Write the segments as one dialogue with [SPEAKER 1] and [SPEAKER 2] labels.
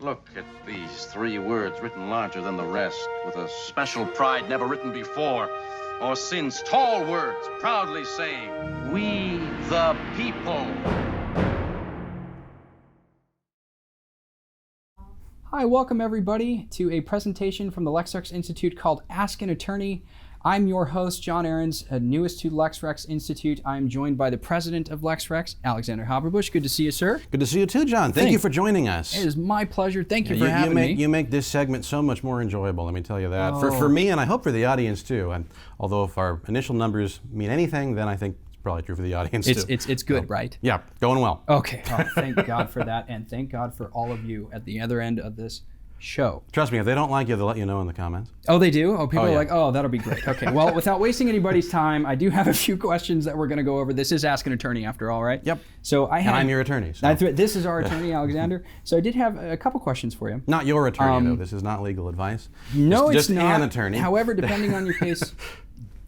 [SPEAKER 1] Look at these 3 words written larger than the rest, with a special pride never written before or since. Tall words proudly saying, "We the people."
[SPEAKER 2] Hi, welcome everybody to a presentation from the Lex Rex Institute called Ask an Attorney. I'm your host, John Arens, newest to Lex Rex Institute. I'm joined by the president of Lex Rex, Alexander Haberbush. Good to see you, sir.
[SPEAKER 3] Good to see you too, John. Thank you for joining us.
[SPEAKER 2] It is my pleasure. Thank you for having me.
[SPEAKER 3] You make this segment so much more enjoyable, let me tell you that. For me, and I hope for the audience too. And although if our initial numbers mean anything, then I think it's probably true for the audience too.
[SPEAKER 2] It's good, right?
[SPEAKER 3] Yeah, going well.
[SPEAKER 2] Okay, thank God for that, and thank God for all of you at the other end of this show.
[SPEAKER 3] Trust me, if they don't like you, they'll let you know in the comments.
[SPEAKER 2] Oh, they do? Oh, people are like, oh, that'll be great. Okay, well, without wasting anybody's time, I do have a few questions that we're going to go over. This is Ask an Attorney after all, right?
[SPEAKER 3] Yep.
[SPEAKER 2] So and
[SPEAKER 3] I'm your attorney. So.
[SPEAKER 2] This is our attorney, Alexander. So I did have a couple questions for you.
[SPEAKER 3] Not your attorney, though. This is not legal advice.
[SPEAKER 2] No,
[SPEAKER 3] just
[SPEAKER 2] it's not.
[SPEAKER 3] An attorney.
[SPEAKER 2] However, depending on your case,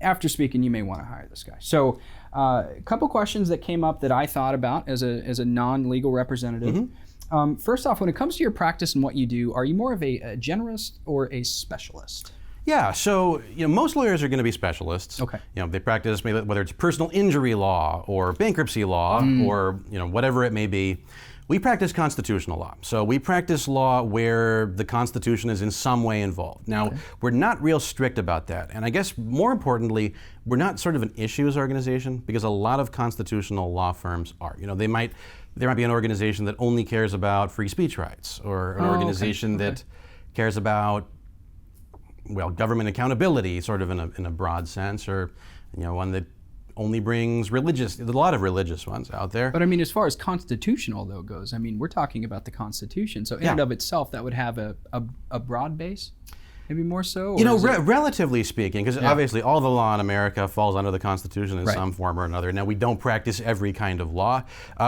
[SPEAKER 2] after speaking, you may want to hire this guy. So a couple questions that came up that I thought about as a non-legal representative. Mm-hmm. First off, when it comes to your practice and what you do, are you more of a generalist or a specialist?
[SPEAKER 3] Yeah, so most lawyers are going to be specialists.
[SPEAKER 2] Okay.
[SPEAKER 3] They practice whether it's personal injury law or bankruptcy law or whatever it may be. We practice constitutional law. So we practice law where the Constitution is in some way involved. Now, we're not real strict about that. And I guess more importantly, we're not sort of an issues organization, because a lot of constitutional law firms are. There might be an organization that only cares about free speech rights, or an organization that cares about, government accountability, sort of in a broad sense, or one that only brings religious. There's a lot of religious ones out there.
[SPEAKER 2] But I mean, as far as constitutional though goes, I mean, we're talking about the Constitution. So in and of itself, that would have a broad base. Maybe more so?
[SPEAKER 3] Relatively speaking, because obviously all the law in America falls under the Constitution in some form or another. Now, we don't practice every kind of law.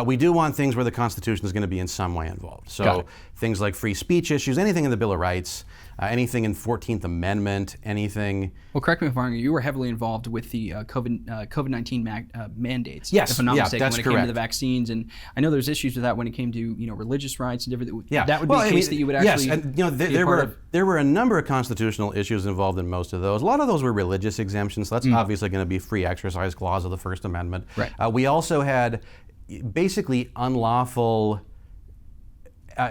[SPEAKER 3] We do want things where the Constitution is going to be in some way involved. So things like free speech issues, anything in the Bill of Rights, anything in 14th Amendment, anything.
[SPEAKER 2] Well, correct me if I'm wrong, you were heavily involved with the COVID-19 mandates.
[SPEAKER 3] Yes,
[SPEAKER 2] if I'm not mistaken,
[SPEAKER 3] that's
[SPEAKER 2] when it
[SPEAKER 3] correct.
[SPEAKER 2] came to the vaccines. And I know there's issues with that when it came to religious rights and different.
[SPEAKER 3] Yeah.
[SPEAKER 2] That would be a case that you would actually.
[SPEAKER 3] Yes, and there were a number of constitutional issues involved in most of those. A lot of those were religious exemptions. So that's obviously going to be free exercise clause of the First Amendment.
[SPEAKER 2] Right.
[SPEAKER 3] We also had basically unlawful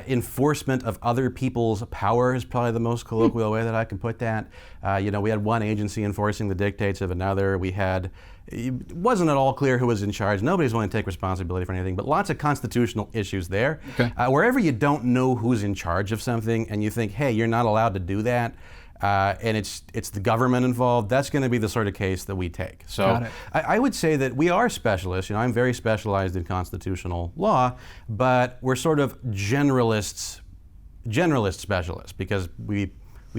[SPEAKER 3] enforcement of other people's power is probably the most colloquial way that I can put that. We had one agency enforcing the dictates of another. It wasn't at all clear who was in charge. Nobody's willing to take responsibility for anything, but lots of constitutional issues there.
[SPEAKER 2] Okay.
[SPEAKER 3] Wherever you don't know who's in charge of something and you think, hey, you're not allowed to do that, and it's the government involved, that's going to be the sort of case that we take. So I would say that we are specialists. I'm very specialized in constitutional law, but we're sort of generalist specialists, because we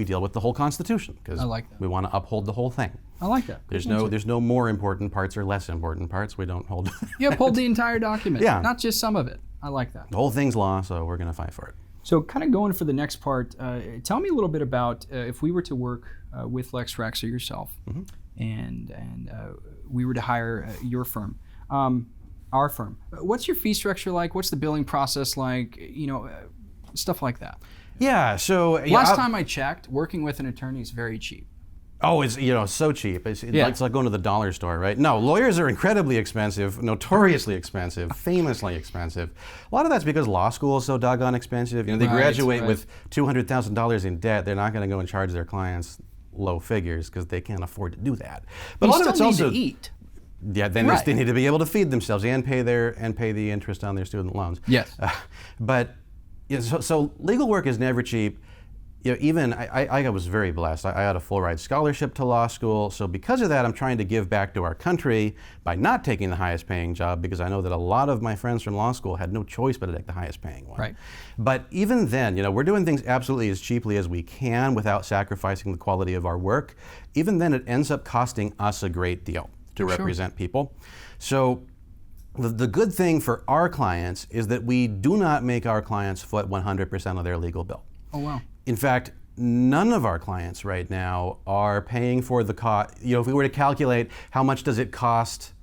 [SPEAKER 3] deal with the whole Constitution, because we want to uphold the whole thing.
[SPEAKER 2] I like that.
[SPEAKER 3] There's no more important parts or less important parts. We don't hold.
[SPEAKER 2] You uphold the entire document, not just some of it. I like that.
[SPEAKER 3] The whole thing's law, so we're going to fight for it.
[SPEAKER 2] So kind of going for the next part, tell me a little bit about if we were to work with Lex Rex or yourself, and we were to hire your firm, our firm. What's your fee structure like? What's the billing process like? Stuff like that.
[SPEAKER 3] Yeah. So
[SPEAKER 2] last time I checked, working with an attorney is very cheap.
[SPEAKER 3] Oh, it's so cheap. It's like going to the dollar store, right? No, lawyers are incredibly expensive, notoriously expensive, famously expensive. A lot of that's because law school is so doggone expensive. They graduate with $200,000 in debt. They're not going to go and charge their clients low figures because they can't afford to do that.
[SPEAKER 2] But a lot of it's also need to eat.
[SPEAKER 3] Yeah, then they need to be able to feed themselves and pay the interest on their student loans.
[SPEAKER 2] Yes.
[SPEAKER 3] So legal work is never cheap. Even I was very blessed. I had a full ride scholarship to law school. So because of that, I'm trying to give back to our country by not taking the highest paying job, because I know that a lot of my friends from law school had no choice but to take the highest paying one.
[SPEAKER 2] Right.
[SPEAKER 3] But even then, we're doing things absolutely as cheaply as we can without sacrificing the quality of our work. Even then, it ends up costing us a great deal to represent people. So the good thing for our clients is that we do not make our clients foot 100% of their legal bill.
[SPEAKER 2] Oh, wow.
[SPEAKER 3] In fact, none of our clients right now are paying for the cost. If we were to calculate how much does it cost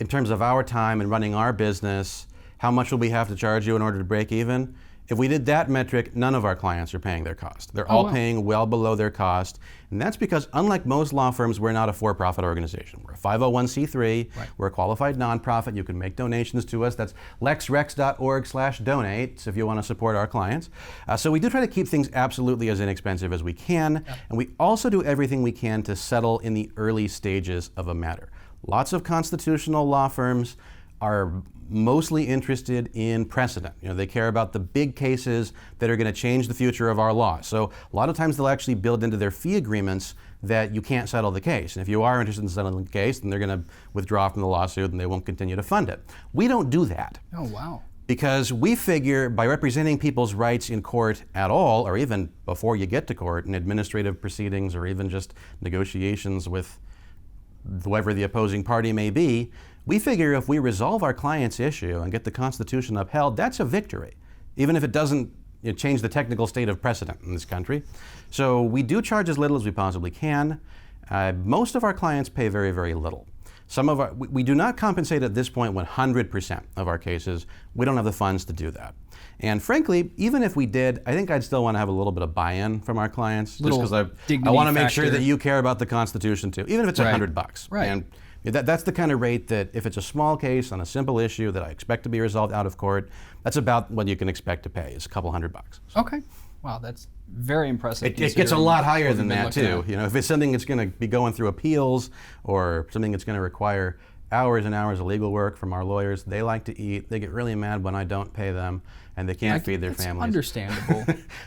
[SPEAKER 3] in terms of our time and running our business, how much will we have to charge you in order to break even? If we did that metric, none of our clients are paying their cost. They're all paying well below their cost. And that's because, unlike most law firms, we're not a for-profit organization. We're a 501c3.
[SPEAKER 2] Right.
[SPEAKER 3] We're a qualified nonprofit. You can make donations to us. That's lexrex.org/donate if you want to support our clients. So we do try to keep things absolutely as inexpensive as we can. Yep. And we also do everything we can to settle in the early stages of a matter. Lots of constitutional law firms are mostly interested in precedent. They care about the big cases that are going to change the future of our law. So a lot of times they'll actually build into their fee agreements that you can't settle the case. And if you are interested in settling the case, then they're going to withdraw from the lawsuit and they won't continue to fund it. We don't do that.
[SPEAKER 2] Oh, wow.
[SPEAKER 3] Because we figure by representing people's rights in court at all, or even before you get to court in administrative proceedings or even just negotiations with whoever the opposing party may be, we figure if we resolve our client's issue and get the Constitution upheld, that's a victory, even if it doesn't change the technical state of precedent in this country. So we do charge as little as we possibly can. Most of our clients pay very, very little. We do not compensate at this point 100% of our cases. We don't have the funds to do that. And frankly, even if we did, I think I'd still want to have a little bit of buy-in from our clients, just because I want to make sure that you care about the Constitution too, even if it's $100.
[SPEAKER 2] Right.
[SPEAKER 3] And that's the kind of rate that if it's a small case on a simple issue that I expect to be resolved out of court, that's about what you can expect to pay, is a couple $100. So.
[SPEAKER 2] Okay. Wow, that's very impressive.
[SPEAKER 3] It gets a lot higher than that too. If it's something that's going to be going through appeals or something that's going to require hours and hours of legal work from our lawyers, they like to eat. They get really mad when I don't pay them, and they can't feed their families.
[SPEAKER 2] Understandable.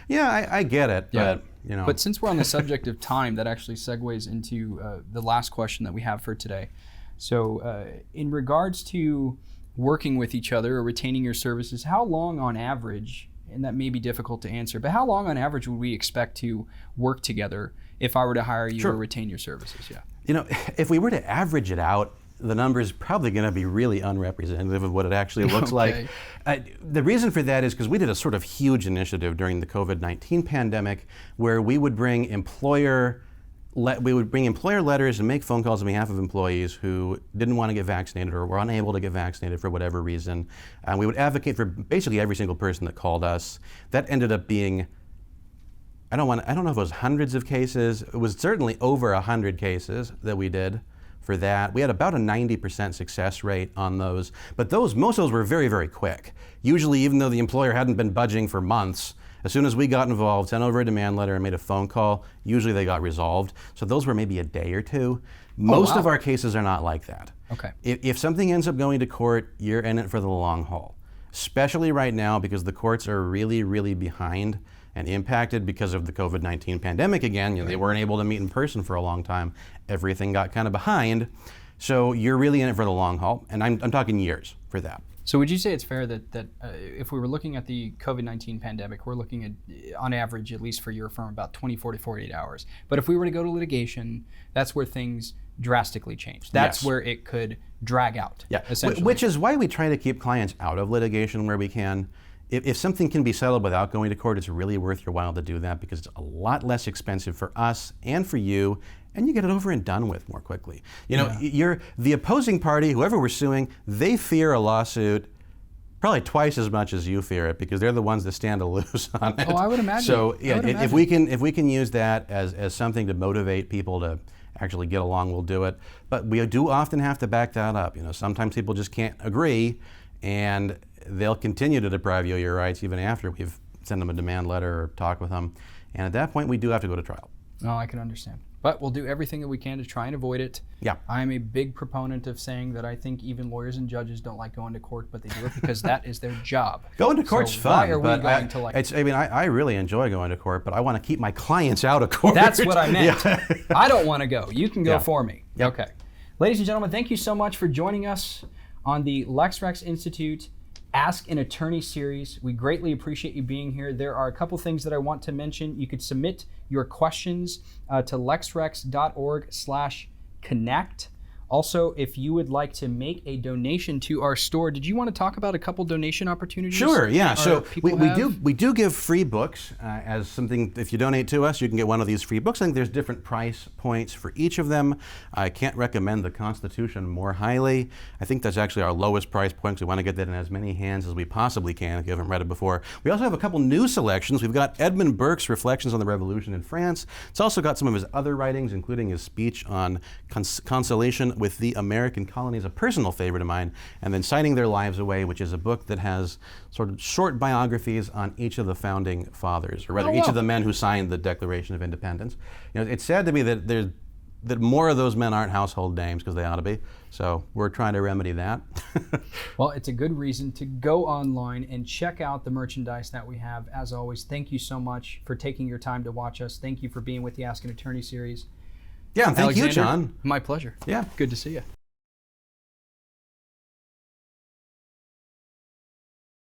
[SPEAKER 3] Yeah, I get it,
[SPEAKER 2] yeah.
[SPEAKER 3] but
[SPEAKER 2] But since we're on the subject of time, that actually segues into the last question that we have for today. So, in regards to working with each other or retaining your services, how long on average? And that may be difficult to answer, but how long on average would we expect to work together if I were to hire you or retain your services? Yeah.
[SPEAKER 3] If we were to average it out, the number is probably going to be really unrepresentative of what it actually looks like. The reason for that is because we did a sort of huge initiative during the COVID-19 pandemic where we would bring employer letters and make phone calls on behalf of employees who didn't want to get vaccinated or were unable to get vaccinated for whatever reason. And we would advocate for basically every single person that called us. That ended up being, I don't know if it was hundreds of cases. It was certainly over 100 cases that we did for that. We had about a 90% success rate on those. But most of those were very, very quick. Usually, even though the employer hadn't been budging for months, as soon as we got involved, sent over a demand letter and made a phone call, usually they got resolved. So those were maybe a day or two. Most of our cases are not like that.
[SPEAKER 2] Okay.
[SPEAKER 3] If something ends up going to court, you're in it for the long haul, especially right now because the courts are really, really behind and impacted because of the COVID-19 pandemic again. They weren't able to meet in person for a long time. Everything got kind of behind. So you're really in it for the long haul, and I'm talking years for that.
[SPEAKER 2] So would you say it's fair that if we were looking at the COVID-19 pandemic, we're looking at, on average, at least for your firm, about 24 to 48 hours. But if we were to go to litigation, that's where things drastically change. That's where it could drag out, essentially.
[SPEAKER 3] Which is why we try to keep clients out of litigation where we can. If something can be settled without going to court, it's really worth your while to do that because it's a lot less expensive for us and for you, and you get it over and done with more quickly. You're the opposing party, whoever we're suing, they fear a lawsuit probably twice as much as you fear it because they're the ones that stand to lose on it.
[SPEAKER 2] Oh, I would imagine.
[SPEAKER 3] So if we can use that as something to motivate people to actually get along, we'll do it. But we do often have to back that up. Sometimes people just can't agree, and they'll continue to deprive you of your rights even after we've sent them a demand letter or talked with them. And at that point, we do have to go to trial.
[SPEAKER 2] Oh, I can understand. But we'll do everything that we can to try and avoid it.
[SPEAKER 3] Yeah.
[SPEAKER 2] I'm a big proponent of saying that I think even lawyers and judges don't like going to court, but they do it because that is their job.
[SPEAKER 3] Going to court's fun.
[SPEAKER 2] Why are we going to like it?
[SPEAKER 3] I really enjoy going to court, but I want to keep my clients out of court.
[SPEAKER 2] That's what I meant. Yeah. I don't want to go. You can go
[SPEAKER 3] Yeah.
[SPEAKER 2] for me.
[SPEAKER 3] Yeah.
[SPEAKER 2] Okay. Ladies and gentlemen, thank you so much for joining us on the Lex Rex Institute Ask an Attorney series. We greatly appreciate you being here. There are a couple things that I want to mention. You could submit your questions to lexrex.org/connect. Also, if you would like to make a donation to our store, did you want to talk about a couple donation opportunities?
[SPEAKER 3] Sure, yeah. So
[SPEAKER 2] people
[SPEAKER 3] we do give free books as something. If you donate to us, you can get one of these free books. I think there's different price points for each of them. I can't recommend the Constitution more highly. I think that's actually our lowest price point, because we want to get that in as many hands as we possibly can if you haven't read it before. We also have a couple new selections. We've got Edmund Burke's Reflections on the Revolution in France. It's also got some of his other writings, including his speech on consolation with the American colonies, a personal favorite of mine, and then Signing Their Lives Away, which is a book that has sort of short biographies on each of the founding fathers, or rather each of the men who signed the Declaration of Independence. You know, it's sad to me that more of those men aren't household names, because they ought to be. So we're trying to remedy that.
[SPEAKER 2] Well, it's a good reason to go online and check out the merchandise that we have. As always, thank you so much for taking your time to watch us. Thank you for being with the Ask an Attorney series.
[SPEAKER 3] Yeah, and thank you,
[SPEAKER 2] Alexander,
[SPEAKER 3] John.
[SPEAKER 2] My pleasure.
[SPEAKER 3] Yeah.
[SPEAKER 2] Good to see you.